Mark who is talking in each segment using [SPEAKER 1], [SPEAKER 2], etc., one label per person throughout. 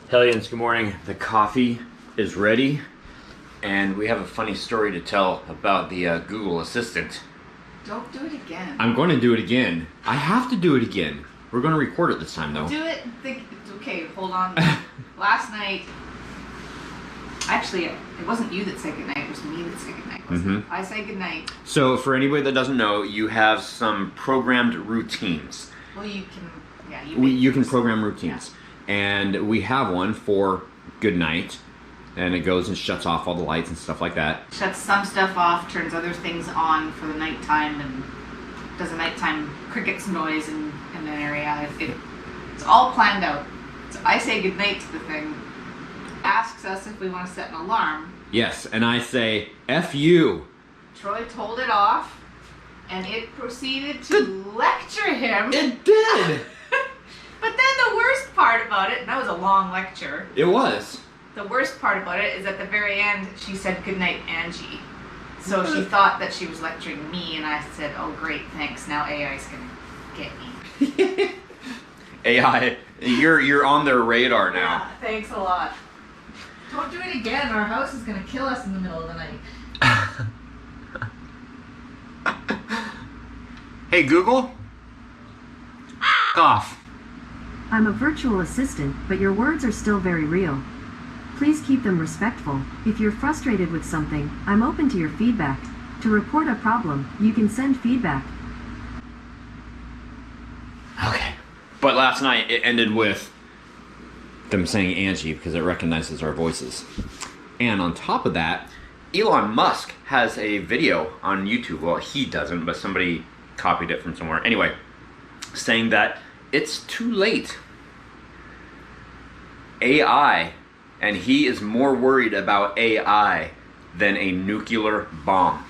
[SPEAKER 1] Hellions, good morning. The coffee is ready, and we have a funny story to tell about the Google Assistant.
[SPEAKER 2] Don't do it again.
[SPEAKER 1] I'm going to do it again. I have to do it again. We're going to record it this time, though.
[SPEAKER 2] Do it. Okay, hold on. Last night, actually, it wasn't you that said goodnight. It was me that said goodnight. I say goodnight.
[SPEAKER 1] So, for anybody that doesn't know, you have some programmed routines.
[SPEAKER 2] Well, you can. Yeah,
[SPEAKER 1] you can program routines. Yeah. And we have one for good night, and it goes and shuts off all the lights and stuff like that.
[SPEAKER 2] Shuts some stuff off, turns other things on for the nighttime, and does a nighttime crickets noise in an area. It's all planned out. So I say good night to the thing, asks us if we want to set an alarm.
[SPEAKER 1] Yes, and I say, F you.
[SPEAKER 2] Troy told it off, and it proceeded to lecture him.
[SPEAKER 1] It did!
[SPEAKER 2] But then the worst part about it, and that was a long lecture.
[SPEAKER 1] It was.
[SPEAKER 2] The worst part about it is at the very end, she said, "Good night, Angie." So she thought that she was lecturing me, and I said, "Oh, great, thanks. Now AI's gonna get me."
[SPEAKER 1] AI, you're on their radar now.
[SPEAKER 2] Yeah, thanks a lot. Don't do it again. Our house is gonna kill us in the middle of the night.
[SPEAKER 1] Hey, Google. Off.
[SPEAKER 3] I'm a virtual assistant, but your words are still very real. Please keep them respectful. If you're frustrated with something, I'm open to your feedback. To report a problem, you can send feedback.
[SPEAKER 1] Okay. But last night it ended with them saying Angie because it recognizes our voices. And on top of that, Elon Musk has a video on YouTube. Well, he doesn't, but somebody copied it from somewhere. Anyway, saying that it's too late. AI, and he is more worried about AI than a nuclear bomb.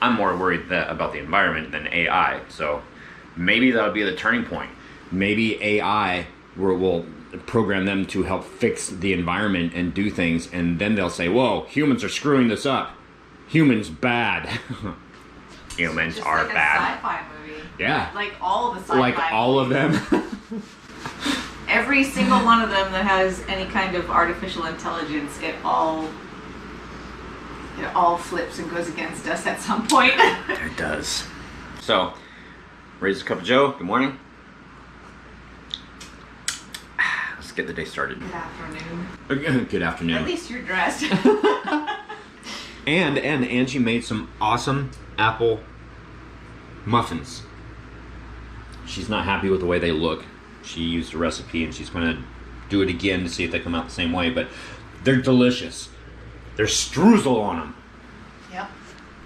[SPEAKER 1] I'm more worried about the environment than AI, so maybe that'll be the turning point. Maybe AI will program them to help fix the environment and do things, and then they'll say, whoa, humans are screwing this up. Humans bad. Humans
[SPEAKER 2] just
[SPEAKER 1] are
[SPEAKER 2] like
[SPEAKER 1] bad.
[SPEAKER 2] A sci-fi movie.
[SPEAKER 1] Yeah.
[SPEAKER 2] Like all the sci-fi
[SPEAKER 1] Like all of them.
[SPEAKER 2] Every single one of them that has any kind of artificial intelligence, it all flips and goes against us at some point.
[SPEAKER 1] It does. So, raise a cup of Joe. Good morning. Let's get the day started.
[SPEAKER 2] Good afternoon.
[SPEAKER 1] Good afternoon.
[SPEAKER 2] At least you're dressed.
[SPEAKER 1] And Angie made some awesome apple muffins. She's not happy with the way they look. She used a recipe and she's going to do it again to see if they come out the same way, but they're delicious. There's streusel on them.
[SPEAKER 2] Yep.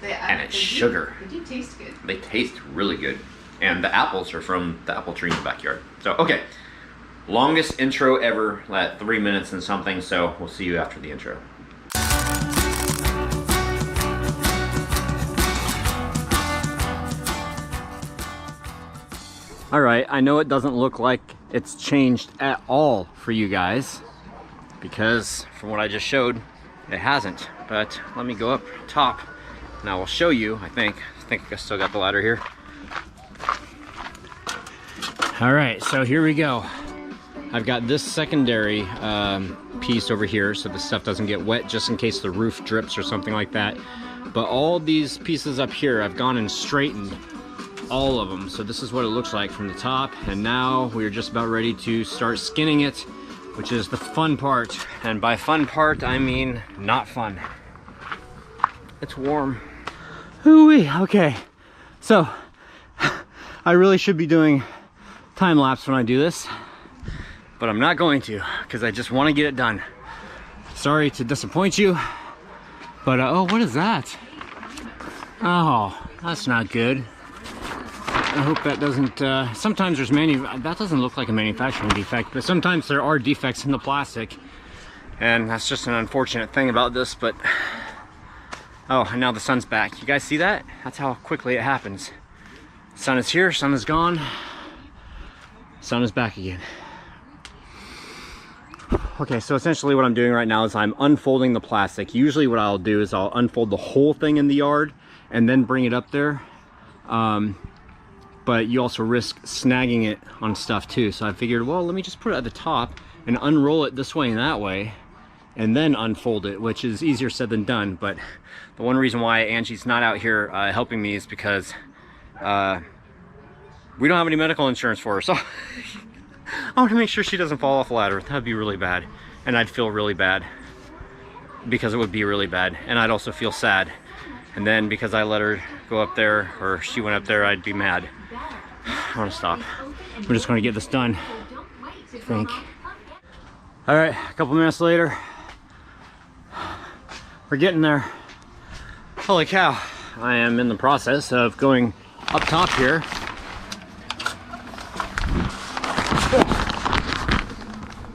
[SPEAKER 1] And it's sugar.
[SPEAKER 2] They do taste good.
[SPEAKER 1] They taste really good. And the apples are from the apple tree in the backyard. So, okay. Longest intro ever at 3 minutes and something, so we'll see you after the intro. All right, I know it doesn't look like it's changed at all for you guys because from what I just showed, it hasn't. But let me go up top and I will show you, I think I still got the ladder here. All right, so here we go. I've got this secondary piece over here so the stuff doesn't get wet just in case the roof drips or something like that. But all these pieces up here, I've gone and straightened all of them. So this is what it looks like from the top. And now we're just about ready to start skinning it, which is the fun part. And by fun part, I mean not fun. It's warm. Hoo-wee, okay. So I really should be doing time lapse when I do this, but I'm not going to because I just want to get it done. Sorry to disappoint you, but oh, what is that? Oh, that's not good. I hope that doesn't, sometimes there's that doesn't look like a manufacturing defect, but sometimes there are defects in the plastic, and that's just an unfortunate thing about this, but, oh, and now the sun's back. You guys see that? That's how quickly it happens. Sun is here, sun is gone, sun is back again. Okay, so essentially what I'm doing right now is I'm unfolding the plastic. Usually what I'll do is I'll unfold the whole thing in the yard and then bring it up there. But you also risk snagging it on stuff too. So I figured, well, let me just put it at the top and unroll it this way and that way, and then unfold it, which is easier said than done. But the one reason why Angie's not out here helping me is because we don't have any medical insurance for her. So I want to make sure she doesn't fall off a ladder. That'd be really bad. And I'd feel really bad, because it would be really bad. And I'd also feel sad. And then because I let her go up there, or she went up there, I'd be mad. I want to stop. We're just going to get this done, I think. All right, a couple minutes later. We're getting there. Holy cow. I am in the process of going up top here.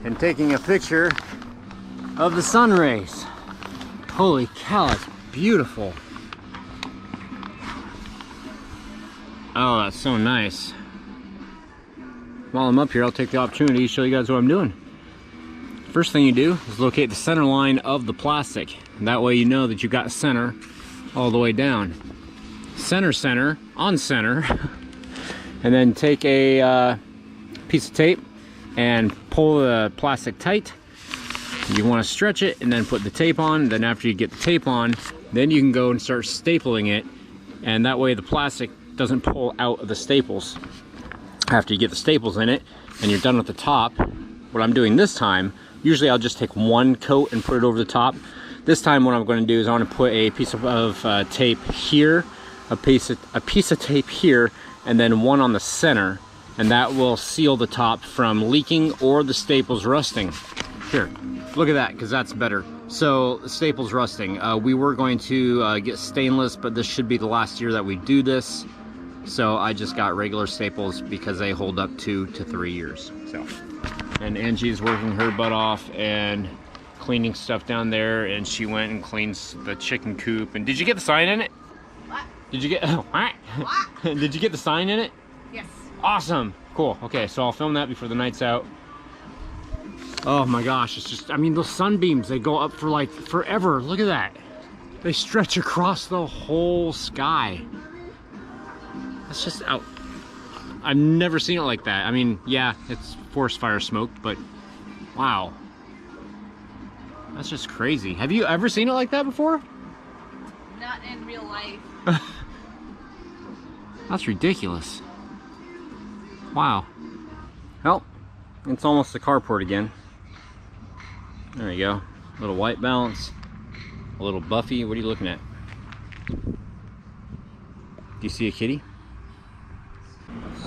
[SPEAKER 1] And taking a picture of the sun rays. Holy cow, it's beautiful. Oh, that's so nice. While I'm up here, I'll take the opportunity to show you guys what I'm doing. First thing you do is locate the center line of the plastic. And that way you know that you've got center all the way down. Center, on center. And then take a piece of tape and pull the plastic tight. You want to stretch it and then put the tape on. Then after you get the tape on, then you can go and start stapling it. And that way the plastic doesn't pull out of the staples. After you get the staples in it and you're done with the top, what I'm doing this time, usually I'll just take one coat and put it over the top. This time what I'm going to do is I want to put a piece of tape here, a piece of tape here, and then one on the center, and that will seal the top from leaking or the staples rusting. Here, look at that, because that's better. So the staples rusting. We were going to get stainless, but this should be the last year that we do this. So I just got regular staples because they hold up 2 to 3 years. So, and Angie's working her butt off and cleaning stuff down there, and she went and cleans the chicken coop. And did you get the sign in it?
[SPEAKER 2] What?
[SPEAKER 1] Did you get what? Did you get the sign in it?
[SPEAKER 2] Yes.
[SPEAKER 1] Awesome. Cool. Okay, so I'll film that before the night's out. Oh my gosh, it's just, I mean, those sunbeams, they go up for like forever. Look at that. They stretch across the whole sky. That's just out. I've never seen it like that. I mean, yeah, it's forest fire smoke, but wow. That's just crazy. Have you ever seen it like that before?
[SPEAKER 2] Not in real life.
[SPEAKER 1] That's ridiculous. Wow. Well, it's almost the carport again. There you go. A little white balance. A little Buffy. What are you looking at? Do you see a kitty?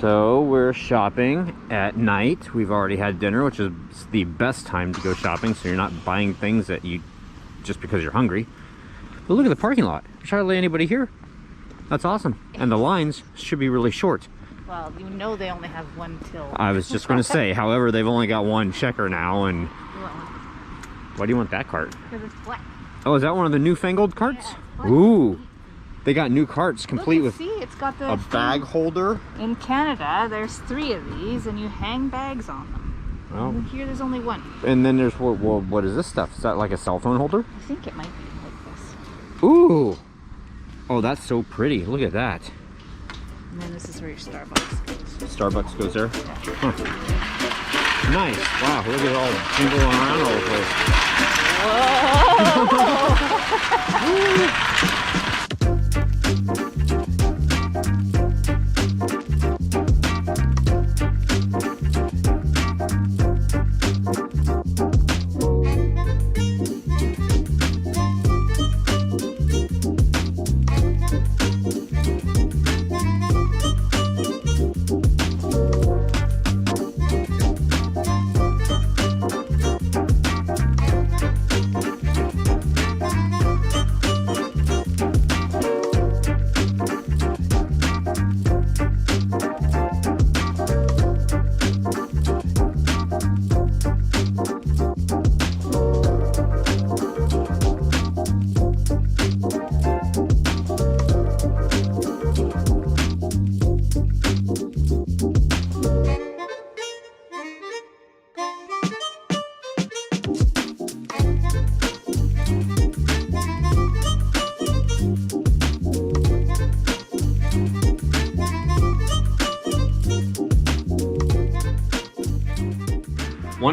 [SPEAKER 1] So we're shopping at night. We've already had dinner, which is the best time to go shopping, so you're not buying things that you just because you're hungry. But look at the parking lot. There's hardly anybody here. That's awesome. And the lines should be really short.
[SPEAKER 2] Well, you know they only have one till.
[SPEAKER 1] I was just going to say, however, they've only got one checker now. And why do you want that cart?
[SPEAKER 2] Because it's black.
[SPEAKER 1] Oh, is that one of the newfangled carts?
[SPEAKER 2] Yeah,
[SPEAKER 1] ooh, they got new carts complete
[SPEAKER 2] Look,
[SPEAKER 1] with
[SPEAKER 2] see, it's got the
[SPEAKER 1] a bag holder.
[SPEAKER 2] In Canada, there's 3 of these, and you hang bags on them.
[SPEAKER 1] Well,
[SPEAKER 2] And here, there's only 1.
[SPEAKER 1] and then there's what is this stuff? Is that like a cell phone holder?
[SPEAKER 2] I think it might be like this.
[SPEAKER 1] Ooh, oh, that's so pretty. Look at that.
[SPEAKER 2] And then this is where your Starbucks goes.
[SPEAKER 1] Starbucks goes there. Huh. Nice. Wow, look at it all jingling around all the place.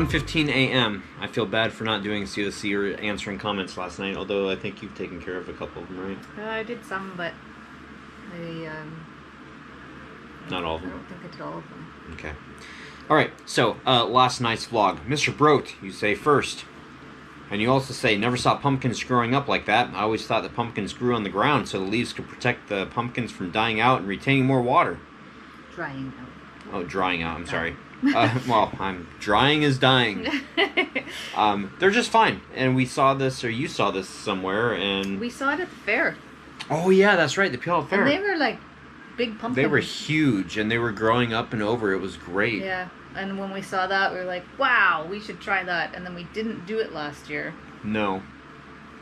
[SPEAKER 1] 1:15 a.m. I feel bad for not doing COC or answering comments last night, although I think you've taken care of a couple of them, right?
[SPEAKER 2] I did some, but
[SPEAKER 1] Not all of
[SPEAKER 2] I
[SPEAKER 1] them.
[SPEAKER 2] don't think I did all of them.
[SPEAKER 1] Okay. Alright, so, last night's vlog. Mr. Brote, you say first. And you also say, never saw pumpkins growing up like that. I always thought that pumpkins grew on the ground so the leaves could protect the pumpkins from dying out and retaining more water.
[SPEAKER 2] Drying out.
[SPEAKER 1] Oh, drying out, I'm sorry. Well, I'm drying is dying. They're just fine. And we saw this, or you saw this somewhere, and...
[SPEAKER 2] We saw it at the fair.
[SPEAKER 1] Oh, yeah, that's right, the Puyallup Fair.
[SPEAKER 2] And they were like big pumpkins.
[SPEAKER 1] They were huge, and they were growing up and over. It was great.
[SPEAKER 2] Yeah, and when we saw that, we were like, wow, we should try that. And then we didn't do it last year.
[SPEAKER 1] No.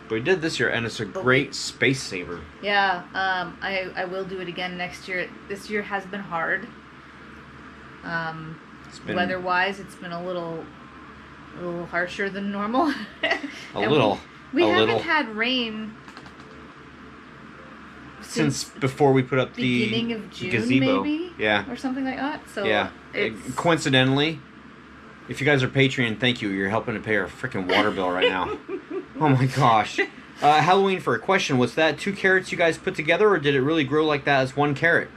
[SPEAKER 1] But we did this year, and it's a great space saver.
[SPEAKER 2] Yeah, I will do it again next year. This year has been hard. Weather-wise, it's been a little harsher than normal.
[SPEAKER 1] We
[SPEAKER 2] haven't had rain
[SPEAKER 1] since before we put up the
[SPEAKER 2] beginning of June,
[SPEAKER 1] gazebo.
[SPEAKER 2] maybe,
[SPEAKER 1] yeah,
[SPEAKER 2] or something like that. So
[SPEAKER 1] yeah, coincidentally, if you guys are Patreon, thank you. You're helping to pay our freaking water bill right now. Oh my gosh. Halloween for a question. Was that 2 carrots you guys put together, or did it really grow like that as 1 carrot?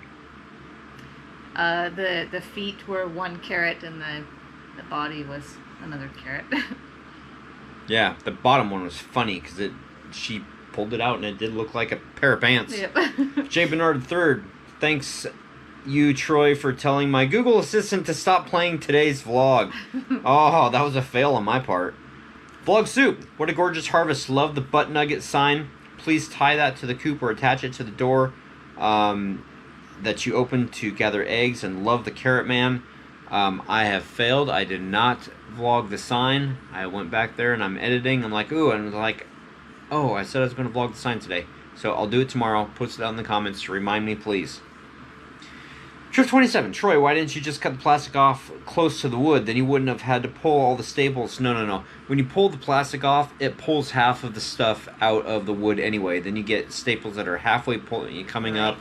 [SPEAKER 2] The feet were 1 carrot and the body was another carrot.
[SPEAKER 1] Yeah, the bottom one was funny because she pulled it out and it did look like a pair of pants.
[SPEAKER 2] Yep.
[SPEAKER 1] Jay Bernard III, thanks you, Troy, for telling my Google Assistant to stop playing today's vlog. Oh, that was a fail on my part. Vlog Soup, what a gorgeous harvest. Love the butt nugget sign. Please tie that to the coop or attach it to the door that you open to gather eggs, and love the carrot man. I have failed. I did not vlog the sign. I went back there and I'm editing. I'm like, ooh, and I was like, oh, I said I was going to vlog the sign today. So I'll do it tomorrow. Post it out in the comments to remind me, please. Trip 27. Troy, why didn't you just cut the plastic off close to the wood? Then you wouldn't have had to pull all the staples. No. When you pull the plastic off, it pulls half of the stuff out of the wood anyway. Then you get staples that are halfway coming up.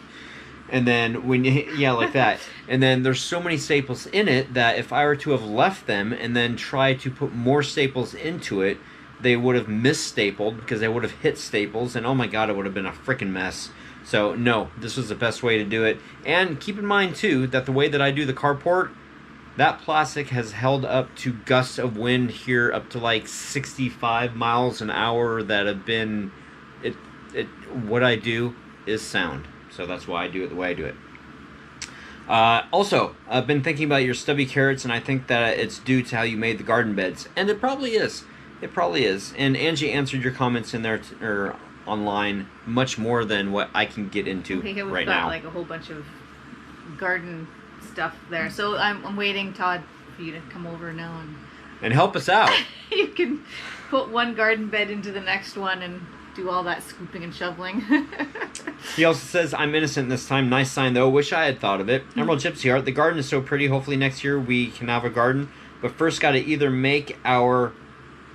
[SPEAKER 1] And then when you, yeah, like that. And then there's so many staples in it that if I were to have left them and then tried to put more staples into it, they would have misstapled because they would have hit staples. And oh my god, it would have been a freaking mess. So no, this was the best way to do it. And keep in mind too that the way that I do the carport, that plastic has held up to gusts of wind here up to like 65 miles an hour that have been, what I do is sound. So that's why I do it the way I do it. Also, I've been thinking about your stubby carrots, and I think that it's due to how you made the garden beds. And it probably is. It probably is. And Angie answered your comments in there or online much more than what I can get into
[SPEAKER 2] we've
[SPEAKER 1] right
[SPEAKER 2] got
[SPEAKER 1] now.
[SPEAKER 2] Like a whole bunch of garden stuff there. So I'm waiting, Todd, for you to come over now
[SPEAKER 1] and help us out.
[SPEAKER 2] You can put one garden bed into the next one and do all that scooping and shoveling.
[SPEAKER 1] He also says, I'm innocent this time. Nice sign, though. Wish I had thought of it. Emerald Gypsy Art. The garden is so pretty. Hopefully next year we can have a garden. But first got to either make our,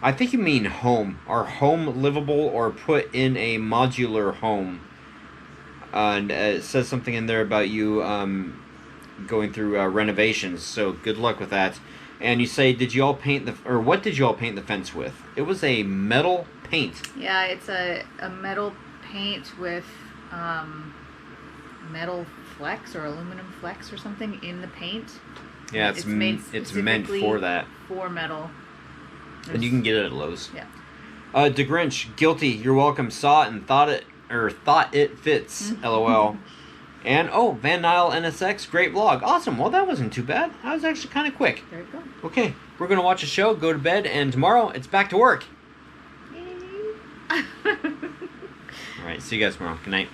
[SPEAKER 1] I think you mean home, our home livable, or put in a modular home. And it says something in there about you going through renovations. So good luck with that. And you say, did you all paint what did you all paint the fence with? It was a metal paint.
[SPEAKER 2] Yeah, it's a metal paint with metal flex or aluminum flex or something in the paint.
[SPEAKER 1] Yeah, it's meant for that.
[SPEAKER 2] For metal.
[SPEAKER 1] And you can get it at Lowe's.
[SPEAKER 2] Yeah.
[SPEAKER 1] DeGrinch, guilty. You're welcome. Saw it and thought it fits. LOL. And Van Nile NSX, great vlog. Awesome. Well, that wasn't too bad. That was actually kind of quick.
[SPEAKER 2] There you go.
[SPEAKER 1] Okay, we're gonna watch a show, go to bed, and tomorrow it's back to work.
[SPEAKER 2] Yay.
[SPEAKER 1] All right. See you guys tomorrow. Good night.